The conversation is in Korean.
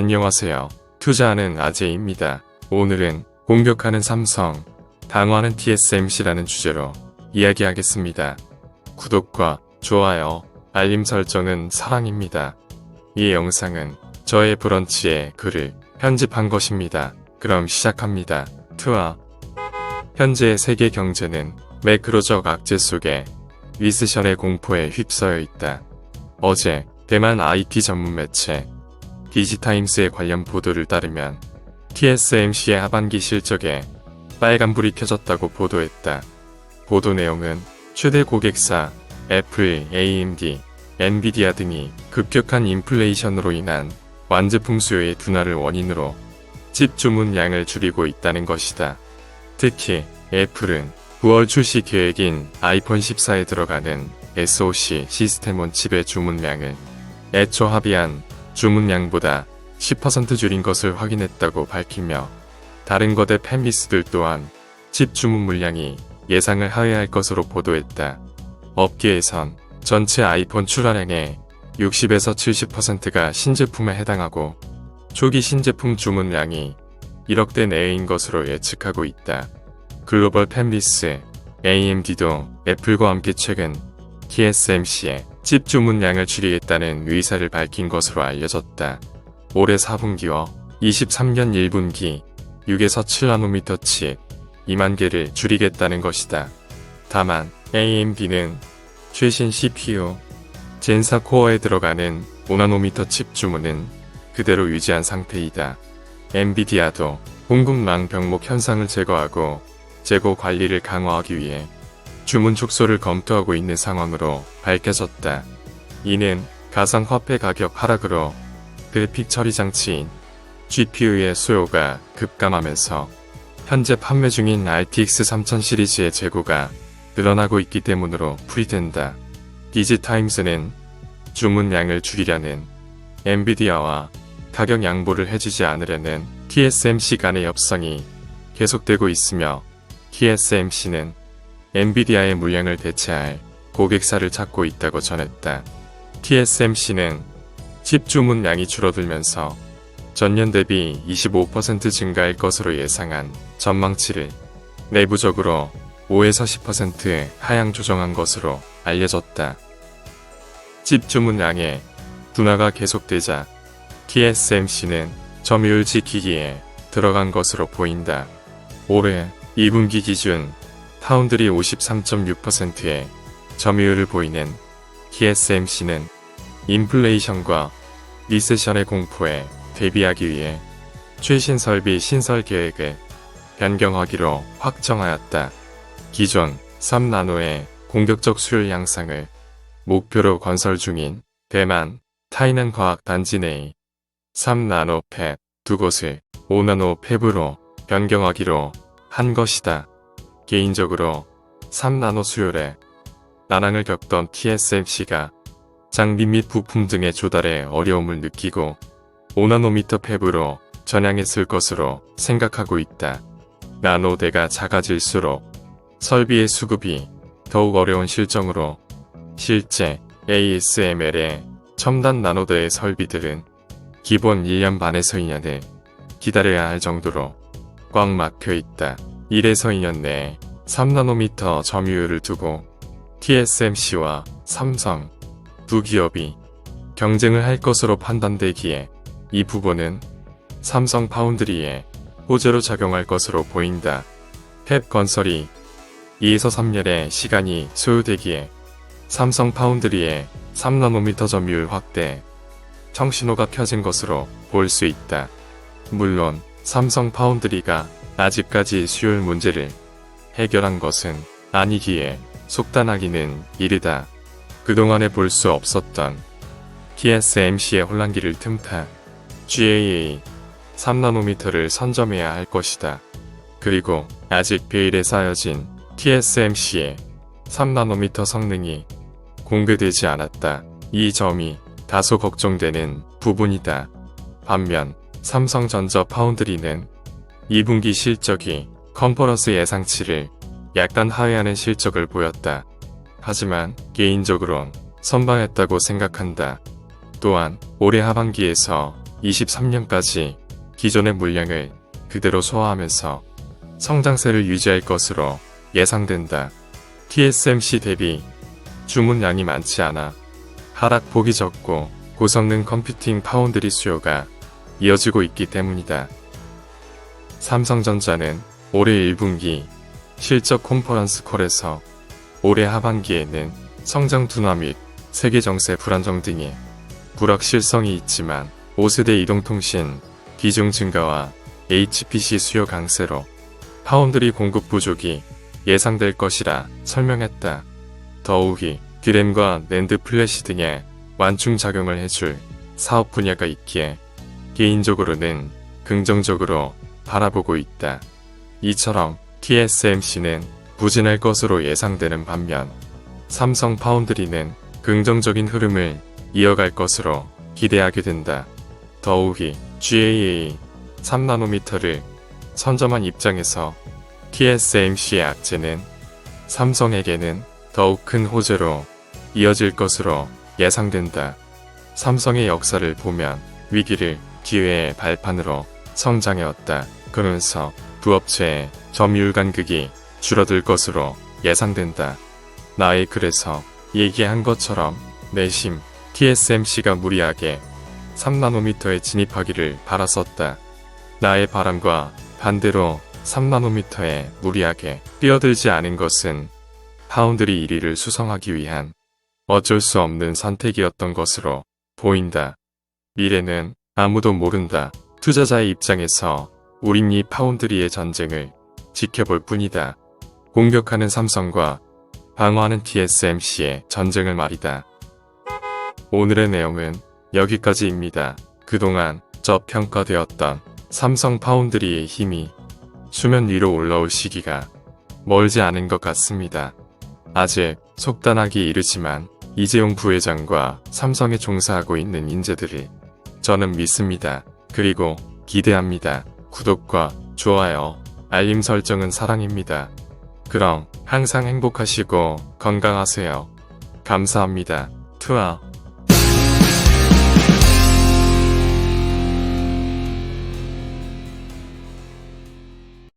안녕하세요. 투자하는 아재입니다. 오늘은 공격하는 삼성, 방어하는 TSMC라는 주제로 이야기하겠습니다. 구독과 좋아요, 알림 설정은 사랑입니다. 이 영상은 저의 브런치에 글을 편집한 것입니다. 그럼 시작합니다. 투하. 현재의 세계 경제는 매크로적 악재 속에 리세션의 공포에 휩싸여 있다. 어제 대만 IT 전문 매체 디지타임스의 관련 보도를 따르면 TSMC의 하반기 실적에 빨간불이 켜졌다고 보도했다. 보도 내용은 최대 고객사 애플, AMD, 엔비디아 등이 급격한 인플레이션으로 인한 완제품 수요의 둔화를 원인으로 칩 주문량을 줄이고 있다는 것이다. 특히 애플은 9월 출시 계획인 아이폰 14에 들어가는 SoC 시스템온 칩의 주문량을 애초 합의한 주문량보다 10% 줄인 것을 확인했다고 밝히며 다른 거대 팹리스들 또한 칩 주문 물량이 예상을 하회할 것으로 보도했다. 업계에선 전체 아이폰 출하량의 60에서 70%가 신제품에 해당하고 초기 신제품 주문량이 1억대 내외인 것으로 예측하고 있다. 글로벌 팹리스 AMD도 애플과 함께 최근 TSMC의 칩 주문량을 줄이겠다는 의사를 밝힌 것으로 알려졌다. 올해 4분기와 23년 1분기 6에서 7나노미터 칩 2만 개를 줄이겠다는 것이다. 다만 AMD는 최신 CPU 젠4 코어에 들어가는 5나노미터 칩 주문은 그대로 유지한 상태이다. 엔비디아도 공급망 병목 현상을 제거하고 재고 관리를 강화하기 위해 주문 축소를 검토하고 있는 상황으로 밝혀졌다. 이는 가상화폐 가격 하락으로 그래픽 처리 장치인 GPU의 수요가 급감하면서 현재 판매 중인 RTX 3000 시리즈의 재고가 늘어나고 있기 때문으로 풀이된다. 디지타임스는 주문량을 줄이려는 엔비디아와 가격 양보를 해주지 않으려는 TSMC 간의 협상이 계속되고 있으며 TSMC는 엔비디아의 물량을 대체할 고객사를 찾고 있다고 전했다. TSMC는 칩 주문량이 줄어들면서 전년 대비 25% 증가할 것으로 예상한 전망치를 내부적으로 5에서 10% 하향 조정한 것으로 알려졌다. 칩 주문량의 둔화가 계속되자 TSMC는 점유율 지키기에 들어간 것으로 보인다. 올해 2분기 기준 파운드리 53.6%의 점유율을 보이는 TSMC는 인플레이션과 리세션의 공포에 대비하기 위해 최신 설비 신설 계획을 변경하기로 확정하였다. 기존 3나노의 공격적 수율 향상을 목표로 건설 중인 대만 타이난 과학 단지 내의 3나노 팹 2곳을 5나노 팹으로 변경하기로 한 것이다. 개인적으로 3나노 수율에 난항을 겪던 TSMC가 장비 및 부품 등의 조달에 어려움을 느끼고 5나노미터 팹으로 전향했을 것으로 생각하고 있다. 나노대가 작아질수록 설비의 수급이 더욱 어려운 실정으로 실제 ASML의 첨단 나노대의 설비들은 기본 1년 반에서 2년을 기다려야 할 정도로 꽉 막혀 있다. 1에서 2년 내에 3나노미터 점유율을 두고 TSMC와 삼성 두 기업이 경쟁을 할 것으로 판단되기에 이 부분은 삼성 파운드리에 호재로 작용할 것으로 보인다. 팹 건설이 2에서 3년의 시간이 소요되기에 삼성 파운드리의 3나노미터 점유율 확대 청신호가 켜진 것으로 볼 수 있다. 물론 삼성 파운드리가 아직까지 수율 문제를 해결한 것은 아니기에 속단하기는 이르다. 그동안에 볼 수 없었던 TSMC의 혼란기를 틈타 GAA 3나노미터를 선점해야 할 것이다. 그리고 아직 베일에 쌓여진 TSMC의 3나노미터 성능이 공개되지 않았다. 이 점이 다소 걱정되는 부분이다. 반면 삼성전자 파운드리는 2분기 실적이 컨퍼런스 예상치를 약간 하회하는 실적을 보였다. 하지만 개인적으론 선방했다고 생각한다. 또한 올해 하반기에서 2023년까지 기존의 물량을 그대로 소화하면서 성장세를 유지할 것으로 예상된다. TSMC 대비 주문량이 많지 않아 하락폭이 적고 고성능 컴퓨팅 파운드리 수요가 이어지고 있기 때문이다. 삼성전자는 올해 1분기 실적 컨퍼런스 콜에서 올해 하반기에는 성장 둔화 및 세계 정세 불안정 등의 불확실성이 있지만 5세대 이동통신 비중 증가와 HPC 수요 강세로 파운드리 공급 부족이 예상될 것이라 설명했다. 더욱이 디램과 낸드 플래시 등의 완충작용을 해줄 사업 분야가 있기에 개인적으로는 긍정적으로 바라보고 있다. 이처럼 TSMC는 부진할 것으로 예상되는 반면 삼성 파운드리는 긍정적인 흐름을 이어갈 것으로 기대하게 된다. 더욱이 GAA 3나노미터를 선점한 입장에서 TSMC의 악재는 삼성에게는 더욱 큰 호재로 이어질 것으로 예상된다. 삼성의 역사를 보면 위기를 기회의 발판으로 성장해왔다. 그러면서 두 업체의 점유율 간극이 줄어들 것으로 예상된다. 나의 글에서 얘기한 것처럼 내심 TSMC가 무리하게 3나노미터에 진입하기를 바랐었다. 나의 바람과 반대로 3나노미터에 무리하게 뛰어들지 않은 것은 파운드리 1위를 수성하기 위한 어쩔 수 없는 선택이었던 것으로 보인다. 미래는 아무도 모른다. 투자자의 입장에서 우린 이 파운드리의 전쟁을 지켜볼 뿐이다. 공격하는 삼성과 방어하는 TSMC의 전쟁을 말이다. 오늘의 내용은 여기까지입니다. 그동안 저평가되었던 삼성 파운드리의 힘이 수면 위로 올라올 시기가 멀지 않은 것 같습니다. 아직 속단하기 이르지만 이재용 부회장과 삼성에 종사하고 있는 인재들을 저는 믿습니다. 그리고 기대합니다. 구독과 좋아요, 알림 설정은 사랑입니다. 그럼 항상 행복하시고 건강하세요. 감사합니다. 투아